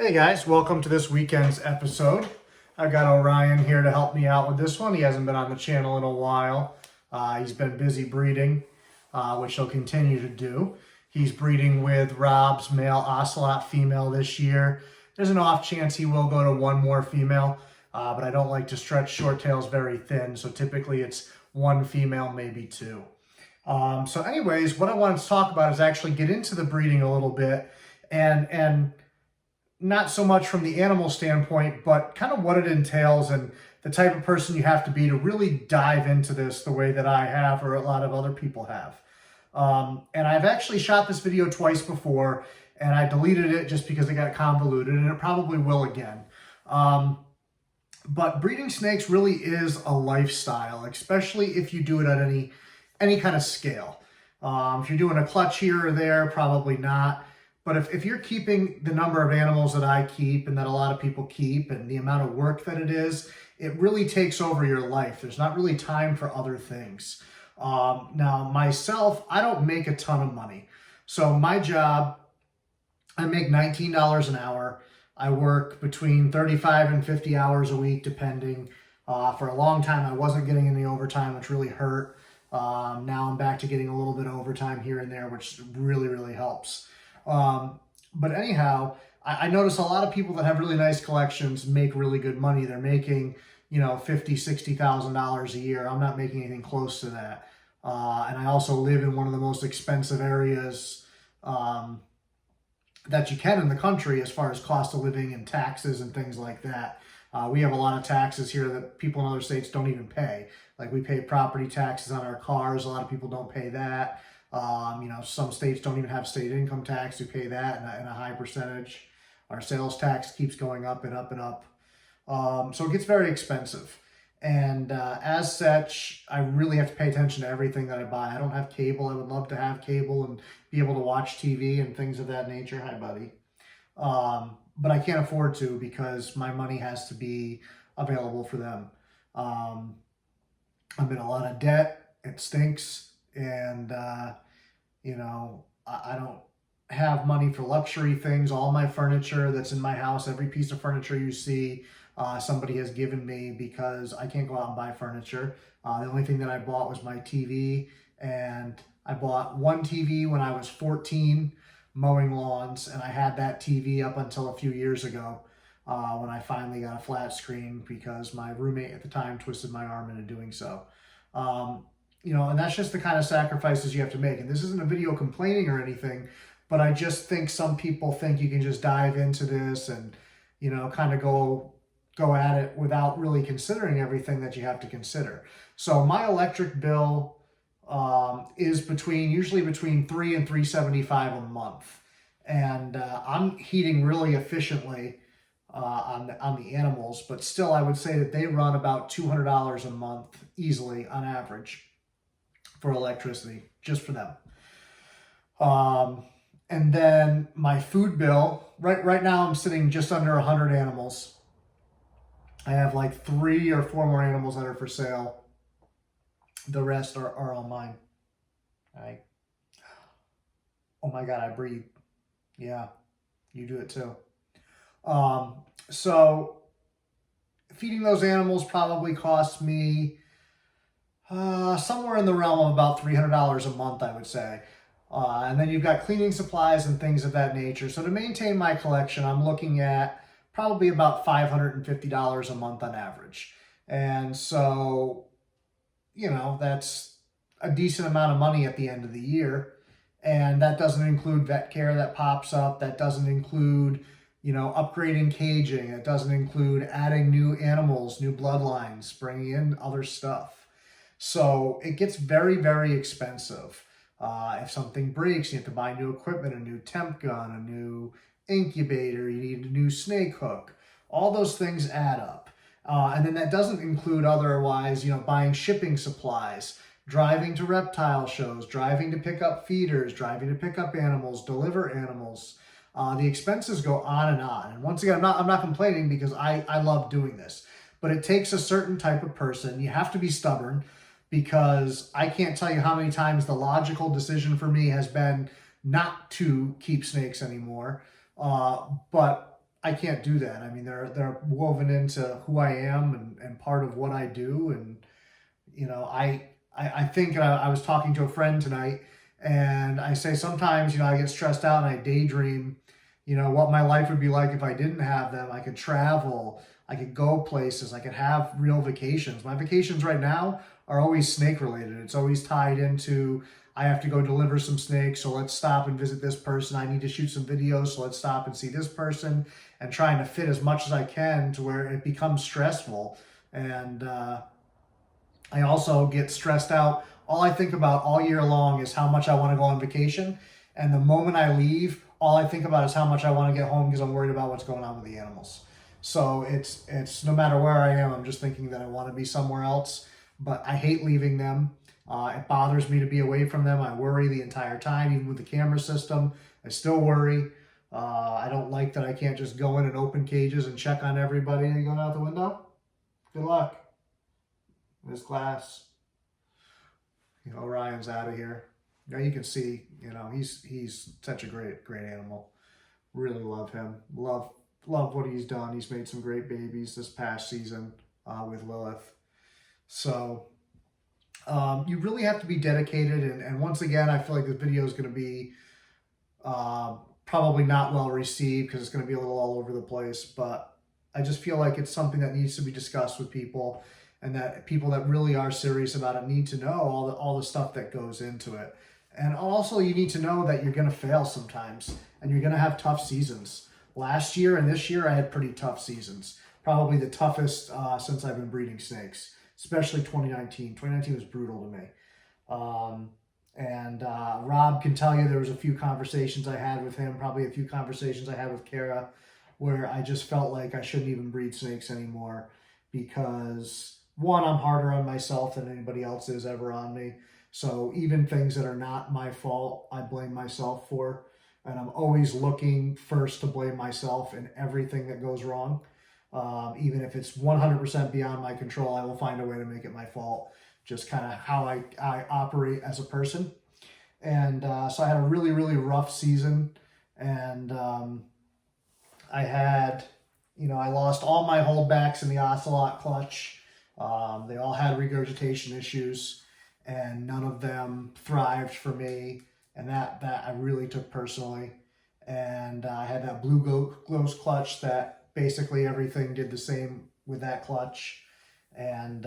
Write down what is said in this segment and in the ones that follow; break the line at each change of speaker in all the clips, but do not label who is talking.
Hey guys, welcome to this weekend's episode. I've got Orion here to help me out with this one. He hasn't been on the channel in a while. He's been busy breeding, which he'll continue to do. He's breeding with Rob's male ocelot female this year. There's an off chance he will go to one more female, but I don't like to stretch short tails very thin, so typically it's one female, maybe two. So anyways, what I wanted to talk about is actually get into the breeding a little bit and not so much from the animal standpoint, but kind of what it entails and the type of person you have to be to really dive into this the way that I have or a lot of other people have. And I've actually shot this video twice before, and I deleted it just because it got convoluted, and it probably will again. But breeding snakes really is a lifestyle, especially if you do it at any kind of scale. If you're doing a clutch here or there, probably not. But if you're keeping the number of animals that I keep and that a lot of people keep and the amount of work that it is, it really takes over your life. There's not really time for other things. Now, myself, I don't make a ton of money. So my job, I make $19 an hour. I work between 35 and 50 hours a week, depending. For a long time, I wasn't getting any overtime, which really hurt. Now I'm back to getting a little bit of overtime here and there, which really, really helps. But anyhow, I notice a lot of people that have really nice collections make really good money. They're making, $50,000, $60,000 a year. I'm not making anything close to that. And I also live in one of the most expensive areas that you can in the country as far as cost of living and taxes and things like that. We have a lot of taxes here that people in other states don't even pay. Like we pay property taxes on our cars. A lot of people don't pay that. Some states don't even have state income tax. We pay that in a high percentage. Our sales tax keeps going up and up and up. So it gets very expensive. And as such, I really have to pay attention to everything that I buy. I don't have cable. I would love to have cable and be able to watch TV and things of that nature. Hi, buddy. But I can't afford to because my money has to be available for them. I'm in a lot of debt. It stinks. And, I don't have money for luxury things. All my furniture that's in my house, every piece of furniture you see, somebody has given me because I can't go out and buy furniture. The only thing that I bought was my TV, and I bought one TV when I was 14 mowing lawns, and I had that TV up until a few years ago when I finally got a flat screen because my roommate at the time twisted my arm into doing so. And that's just the kind of sacrifices you have to make. And this isn't a video complaining or anything, but I just think some people think you can just dive into this and, kind of go at it without really considering everything that you have to consider. So my electric bill is usually between $3 and $3.75 a month. And I'm heating really efficiently on the animals, but still I would say that they run about $200 a month easily on average for electricity, just for them. And then my food bill, right now I'm sitting just under 100 animals. I have like 3 or 4 more animals that are for sale. The rest are all mine. Oh my God, I breathe. Yeah, you do it too. So feeding those animals probably costs me somewhere in the realm of about $300 a month, I would say. And then you've got cleaning supplies and things of that nature. So to maintain my collection, I'm looking at probably about $550 a month on average. And so, that's a decent amount of money at the end of the year. And that doesn't include vet care that pops up. That doesn't include, upgrading caging. It doesn't include adding new animals, new bloodlines, bringing in other stuff. So it gets very, very expensive. If something breaks, you have to buy new equipment, a new temp gun, a new incubator, you need a new snake hook. All those things add up. And then that doesn't include otherwise, buying shipping supplies, driving to reptile shows, driving to pick up feeders, driving to pick up animals, deliver animals. The expenses go on and on. And once again, I'm not complaining because I love doing this. But it takes a certain type of person. You have to be stubborn, because I can't tell you how many times the logical decision for me has been not to keep snakes anymore. But I can't do that. I mean, they're woven into who I am and part of what I do. And, you know, I think I was talking to a friend tonight, and I say sometimes, you know, I get stressed out and I daydream, you know, what my life would be like if I didn't have them. I could travel, I could go places, I could have real vacations. My vacations right now are always snake related. It's always tied into, I have to go deliver some snakes, so let's stop and visit this person. I need to shoot some videos, so let's stop and see this person, and trying to fit as much as I can to where it becomes stressful. And I also get stressed out. All I think about all year long is how much I want to go on vacation. And the moment I leave, all I think about is how much I want to get home because I'm worried about what's going on with the animals. So it's no matter where I am, I'm just thinking that I want to be somewhere else. But I hate leaving them. It bothers me to be away from them. I worry the entire time, even with the camera system. I still worry. I don't like that I can't just go in and open cages and check on everybody. Are you going out the window? Good luck. There's glass. You know, Ryan's out of here. Now you can see, you know, he's such a great animal. Really love him. Love what he's done. He's made some great babies this past season with Lilith. So you really have to be dedicated. And once again, I feel like this video is going to be probably not well received because it's going to be a little all over the place. But I just feel like it's something that needs to be discussed with people, and that people that really are serious about it need to know all the stuff that goes into it. And also you need to know that you're going to fail sometimes, and you're going to have tough seasons. Last year and this year I had pretty tough seasons. Probably the toughest since I've been breeding snakes, especially 2019. 2019 was brutal to me. Rob can tell you there was a few conversations I had with him, probably a few conversations I had with Kara, where I just felt like I shouldn't even breed snakes anymore because, one, I'm harder on myself than anybody else is ever on me. So even things that are not my fault, I blame myself for. And I'm always looking first to blame myself in everything that goes wrong. Even if it's 100% beyond my control, I will find a way to make it my fault. Just kind of how I operate as a person. And so I had a really, really rough season. And I had, you know, I lost all my holdbacks in the Ocelot clutch. They all had regurgitation issues, and none of them thrived for me. And that I really took personally. And I had that blue ghost clutch that basically everything did the same with that clutch. And,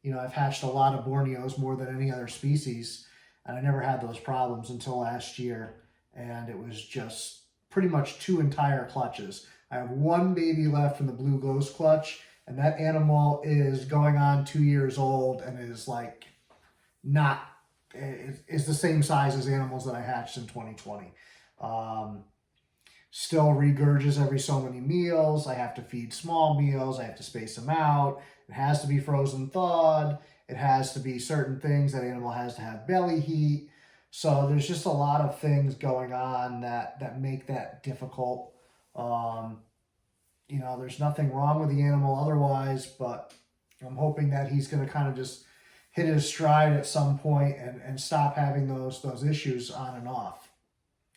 you know, I've hatched a lot of Borneos, more than any other species, and I never had those problems until last year. And it was just pretty much 2 entire clutches. I have 1 baby left from the blue ghost clutch, and that animal is going on 2 years old and is like not, is the same size as animals that I hatched in 2020. Still regurges every so many meals. I have to feed small meals. I have to space them out. It has to be frozen thawed. It has to be certain things. That animal has to have belly heat. So there's just a lot of things going on that make that difficult. You know, there's nothing wrong with the animal otherwise, but I'm hoping that he's going to kind of just hit his stride at some point and stop having those issues on and off.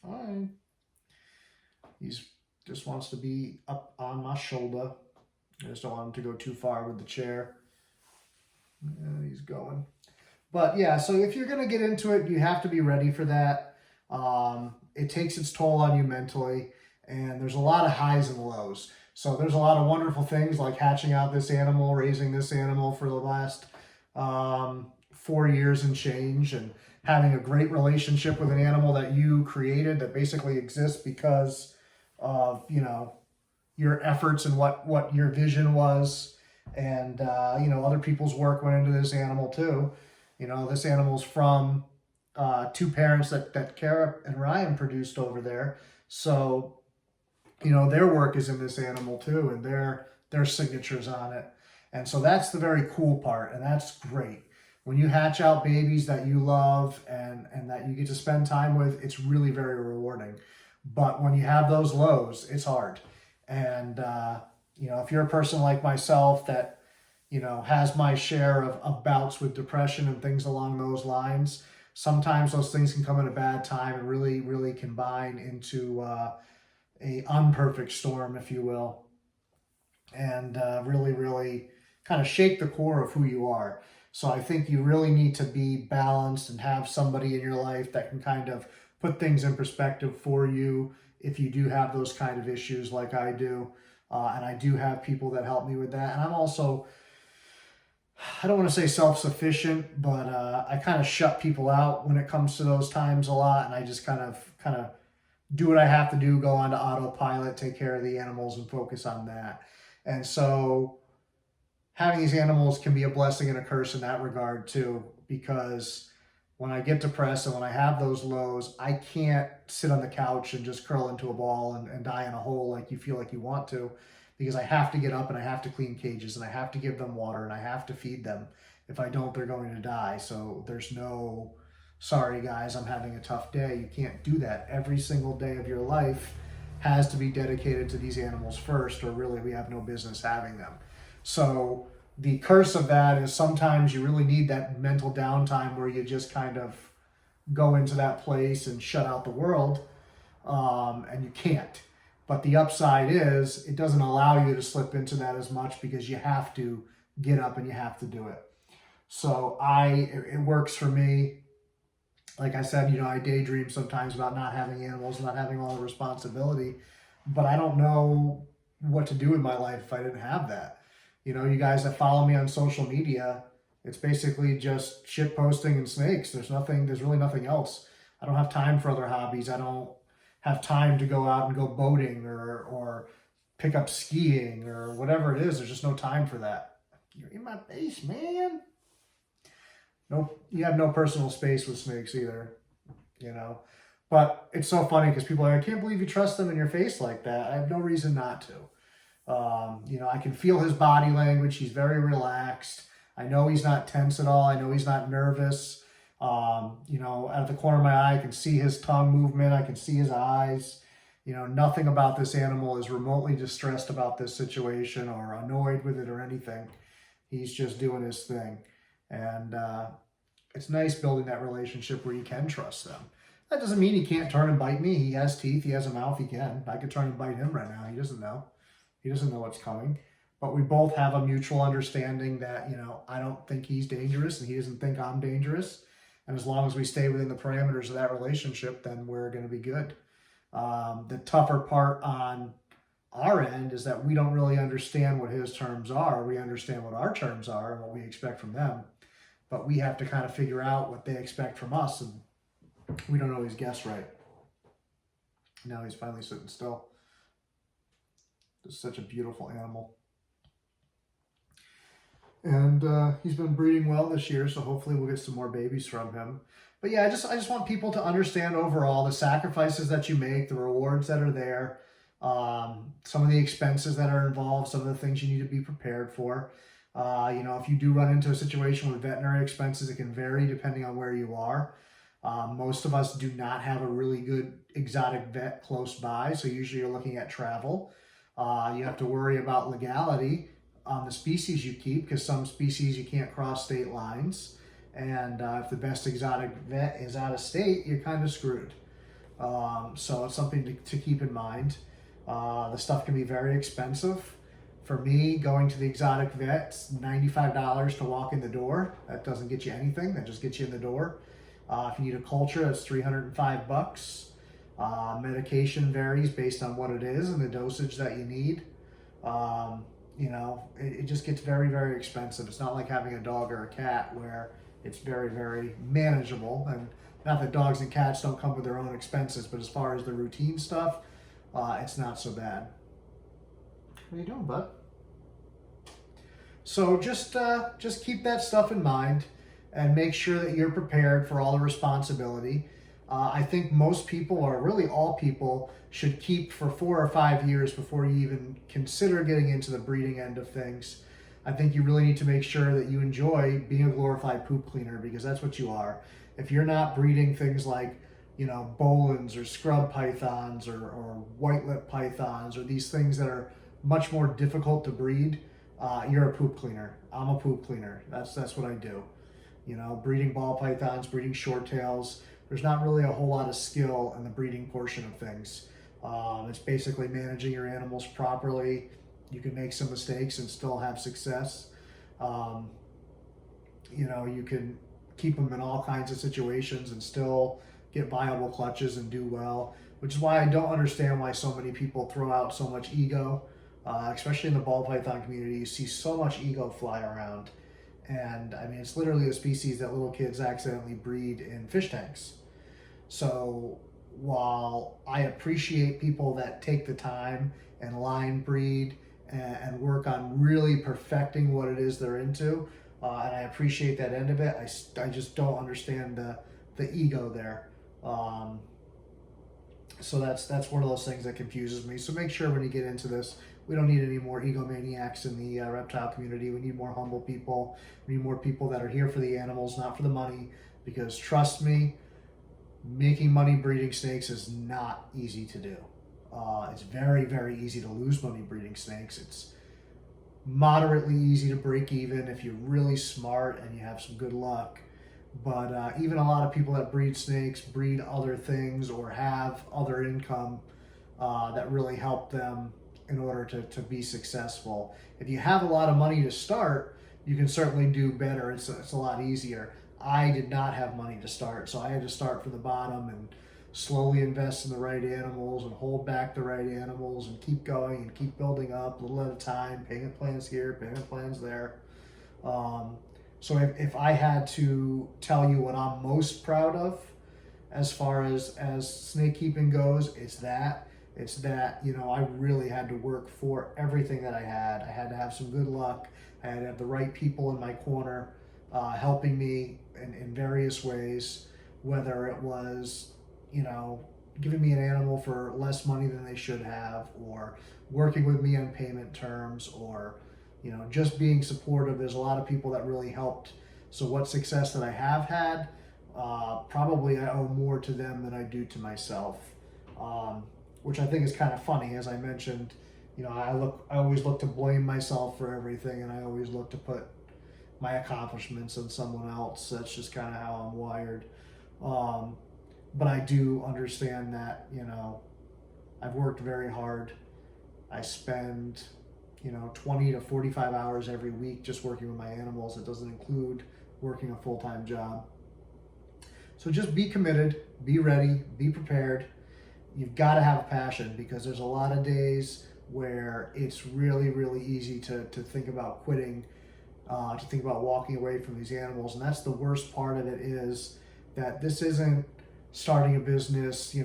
All right. He's just wants to be up on my shoulder. I just don't want him to go too far with the chair. Yeah, he's going. But yeah, so if you're going to get into it, you have to be ready for that. It takes its toll on you mentally, and there's a lot of highs and lows. So there's a lot of wonderful things like hatching out this animal, raising this animal for the last 4 years and change, and having a great relationship with an animal that you created that basically exists because of, you know, your efforts and what your vision was. And, you know, other people's work went into this animal too. You know, this animal's from 2 parents that Kara and Ryan produced over there. So, you know, their work is in this animal too, and their signatures on it. And so that's the very cool part, and that's great. When you hatch out babies that you love and that you get to spend time with, it's really very rewarding. But when you have those lows, it's hard. And, you know, if you're a person like myself that, you know, has my share of bouts with depression and things along those lines, sometimes those things can come at a bad time and really, really combine into a unperfect storm, if you will, and really, really kind of shake the core of who you are. So I think you really need to be balanced and have somebody in your life that can kind of put things in perspective for you if you do have those kind of issues like I do. And I do have people that help me with that. And I'm also, I don't want to say self-sufficient, but I kind of shut people out when it comes to those times a lot. And I just kind of do what I have to do, go on to autopilot, take care of the animals and focus on that. And so having these animals can be a blessing and a curse in that regard too, because when I get depressed and when I have those lows, I can't sit on the couch and just curl into a ball and die in a hole like you feel like you want to, because I have to get up and I have to clean cages and I have to give them water and I have to feed them. If I don't, they're going to die. So there's no, sorry guys, I'm having a tough day. You can't do that. Every single day of your life has to be dedicated to these animals first, or really we have no business having them. So the curse of that is sometimes you really need that mental downtime where you just kind of go into that place and shut out the world, and you can't. But the upside is it doesn't allow you to slip into that as much because you have to get up and you have to do it. So it works for me. Like I said, I daydream sometimes about not having animals, not having all the responsibility, but I don't know what to do with my life if I didn't have that. You guys that follow me on social media, it's basically just shit posting and snakes. There's really nothing else. I don't have time for other hobbies. I don't have time to go out and go boating or pick up skiing or whatever it is. There's just no time for that. You're in my face, man. Nope, you have no personal space with snakes either, But it's so funny because people are like, I can't believe you trust them in your face like that. I have no reason not to. I can feel his body language. He's very relaxed. I know he's not tense at all. I know he's not nervous. Out of the corner of my eye, I can see his tongue movement. I can see his eyes. Nothing about this animal is remotely distressed about this situation or annoyed with it or anything. He's just doing his thing. And it's nice building that relationship where you can trust them. That doesn't mean he can't turn and bite me. He has teeth. He has a mouth. He can. I could turn and bite him right now. He doesn't know. He doesn't know what's coming. But we both have a mutual understanding that, I don't think he's dangerous and he doesn't think I'm dangerous. And as long as we stay within the parameters of that relationship, then we're going to be good. The tougher part on our end is that we don't really understand what his terms are. We understand what our terms are and what we expect from them. But we have to kind of figure out what they expect from us, and we don't always guess right. Now he's finally sitting still. Just such a beautiful animal. And he's been breeding well this year, so hopefully we'll get some more babies from him. But yeah, I just want people to understand overall the sacrifices that you make, the rewards that are there, some of the expenses that are involved, some of the things you need to be prepared for. If you do run into a situation with veterinary expenses, it can vary depending on where you are. Most of us do not have a really good exotic vet close by, so usually you're looking at travel. You have to worry about legality on the species you keep, because some species you can't cross state lines. And if the best exotic vet is out of state, you're kind of screwed. So it's something to keep in mind. The stuff can be very expensive. For me, going to the exotic vet, it's $95 to walk in the door. That doesn't get you anything. That just gets you in the door. If you need a culture, that's $305. Medication varies based on what it is and the dosage that you need. It just gets very, very expensive. It's not like having a dog or a cat where it's very, very manageable. And not that dogs and cats don't come with their own expenses, but as far as the routine stuff, it's not so bad. What are you doing, bud? So just keep that stuff in mind and make sure that you're prepared for all the responsibility. I think most people, or really all people, should keep for 4 or 5 years before you even consider getting into the breeding end of things. I think you really need to make sure that you enjoy being a glorified poop cleaner, because that's what you are. If you're not breeding things like, bolins or scrub pythons or white lip pythons or these things that are much more difficult to breed, you're a poop cleaner. I'm a poop cleaner. That's what I do. Breeding ball pythons, breeding short tails. There's not really a whole lot of skill in the breeding portion of things. It's basically managing your animals properly. You can make some mistakes and still have success. Um, you can keep them in all kinds of situations and still get viable clutches and do well, which is why I don't understand why so many people throw out so much ego, especially in the ball python community. You see so much ego fly around. And I mean, it's literally a species that little kids accidentally breed in fish tanks. So while I appreciate people that take the time and line breed and work on really perfecting what it is they're into, and I appreciate that end of it, I just don't understand the ego there. So that's one of those things that confuses me. So make sure when you get into this, we don't need any more egomaniacs in the reptile community. We need more humble people. We need more people that are here for the animals, not for the money. Because trust me, making money breeding snakes is not easy to do. It's very, very easy to lose money breeding snakes. It's moderately easy to break even if you're really smart and you have some good luck. But even a lot of people that breed snakes breed other things or have other income that really help them in order to be successful. If you have a lot of money to start, you can certainly do better. It's a lot easier. I did not have money to start, so I had to start from the bottom and slowly invest in the right animals and hold back the right animals and keep going and keep building up a little at a time, payment plans here, payment plans there. So if I had to tell you what I'm most proud of as far as snake keeping goes, it's that, I really had to work for everything that I had. I had to have some good luck. I had to have the right people in my corner helping me in various ways, whether it was, giving me an animal for less money than they should have, or working with me on payment terms, or just being supportive. There's a lot of people that really helped. So what success that I have had, probably I owe more to them than I do to myself, which I think is kind of funny. As I mentioned, I always look to blame myself for everything, and I always look to put my accomplishments on someone else. That's just kind of how I'm wired. But I do understand that, I've worked very hard. I spend 20 to 45 hours every week just working with my animals. It doesn't include working a full-time job. So just be committed, be ready, be prepared. You've got to have a passion, because there's a lot of days where it's really, really easy to think about quitting, to think about walking away from these animals. And that's the worst part of it, is that this isn't starting a business,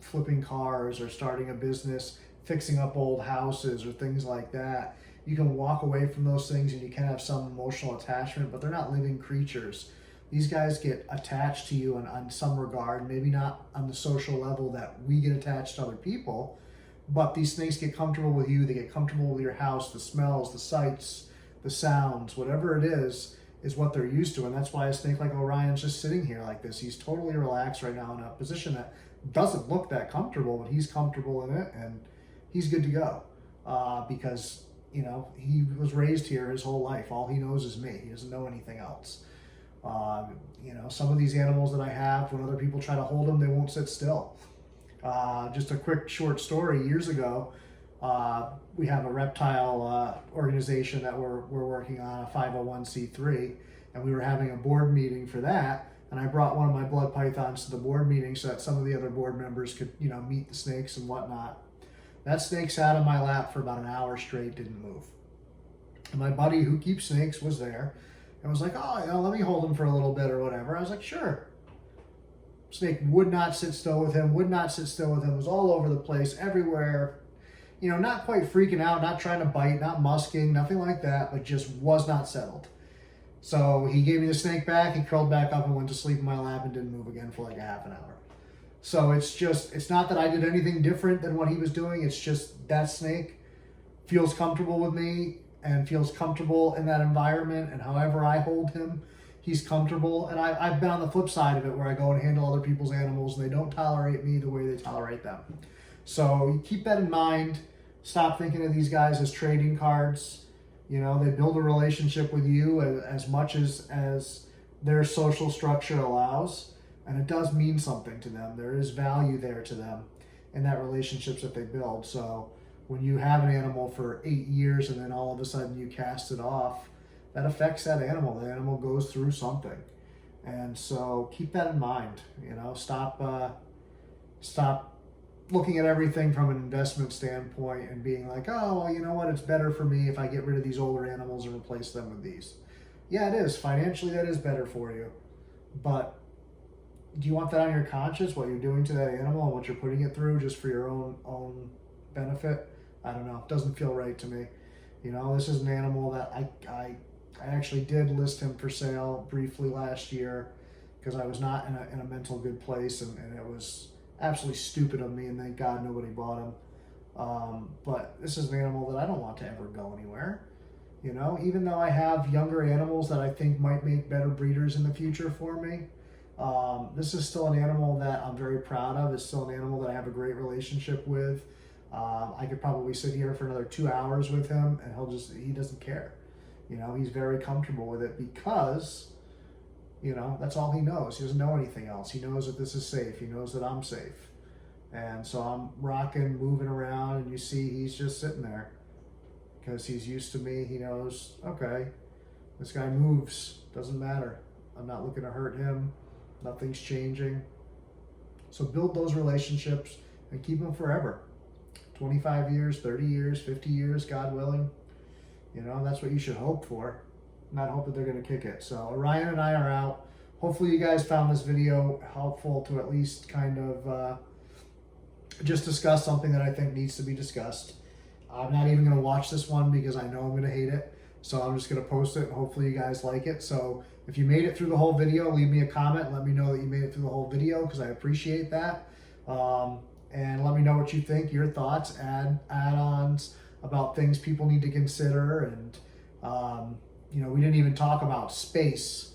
flipping cars, or starting a business fixing up old houses or things like that. You can walk away from those things and you can have some emotional attachment, but they're not living creatures. These guys get attached to you on some regard, maybe not on the social level that we get attached to other people, but these snakes get comfortable with you. They get comfortable with your house, the smells, the sights, the sounds, whatever it is what they're used to. And that's why a snake like Orion's just sitting here like this. He's totally relaxed right now in a position that doesn't look that comfortable, but he's comfortable in it, and he's good to go, because he was raised here his whole life. All he knows is me. He doesn't know anything else. Some of these animals that I have, when other people try to hold them, they won't sit still. Just a quick short story. Years ago, we have a reptile organization that we're working on, a 501c3, and we were having a board meeting for that. And I brought one of my blood pythons to the board meeting so that some of the other board members could, meet the snakes and whatnot. That snake sat on my lap for about an hour straight, didn't move. And my buddy who keeps snakes was there and was like, oh, let me hold him for a little bit or whatever. I was like, sure. Snake would not sit still with him, was all over the place, everywhere. Not quite freaking out, not trying to bite, not musking, nothing like that, but just was not settled. So he gave me the snake back, he curled back up and went to sleep in my lap and didn't move again for like a half an hour. So it's not that I did anything different than what he was doing. It's just that snake feels comfortable with me and feels comfortable in that environment. And however I hold him, he's comfortable. And I've been on the flip side of it, where I go and handle other people's animals and they don't tolerate me the way they tolerate them. So you keep that in mind. Stop thinking of these guys as trading cards. They build a relationship with you as much as their social structure allows. And it does mean something to them. There is value there to them. in that relationships that they build. So when you have an animal for 8 years and then all of a sudden you cast it off, that affects that animal. The animal goes through something. And so keep that in mind. Stop looking at everything from an investment standpoint and being like, oh, well, you know what, it's better for me if I get rid of these older animals and replace them with these. Yeah, it is. Financially, that is better for you. But do you want that on your conscience, what you're doing to that animal and what you're putting it through just for your own benefit? I don't know. It doesn't feel right to me. This is an animal that I actually did list him for sale briefly last year because I was not in a mental good place, and it was absolutely stupid of me, and thank God nobody bought him. But this is an animal that I don't want to ever go anywhere. Even though I have younger animals that I think might make better breeders in the future for me, this is still an animal that I'm very proud of. It's still an animal that I have a great relationship with. I could probably sit here for another 2 hours with him and he doesn't care. He's very comfortable with it because, that's all he knows. He doesn't know anything else. He knows that this is safe. He knows that I'm safe. And so I'm rocking, moving around, and you see he's just sitting there because he's used to me. He knows, okay, this guy moves. Doesn't matter. I'm not looking to hurt him. Nothing's changing. So build those relationships and keep them forever. 25 years, 30 years, 50 years, God willing. That's what you should hope for. Not hope that they're going to kick it. So Orion and I are out. Hopefully you guys found this video helpful to at least kind of just discuss something that I think needs to be discussed. I'm not even going to watch this one because I know I'm going to hate it. So I'm just going to post it and hopefully you guys like it. So if you made it through the whole video, leave me a comment and let me know that you made it through the whole video because I appreciate that. And let me know what you think, your thoughts, add-ons about things people need to consider. And, we didn't even talk about space.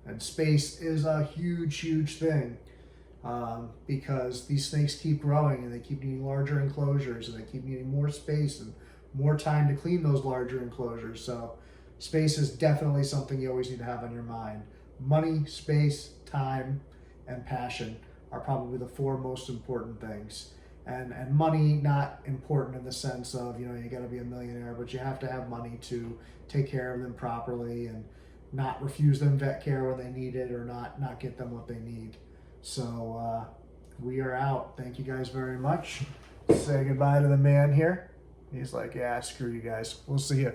And space is a huge, huge thing because these snakes keep growing and they keep needing larger enclosures and they keep needing more space and more time to clean those larger enclosures. So space is definitely something you always need to have on your mind. Money, space, time, and passion are probably the 4 most important things. And money, not important in the sense of, you got to be a millionaire, but you have to have money to take care of them properly and not refuse them vet care when they need it or not get them what they need. So we are out. Thank you guys very much. Say goodbye to the man here. He's like, yeah, screw you guys. We'll see you.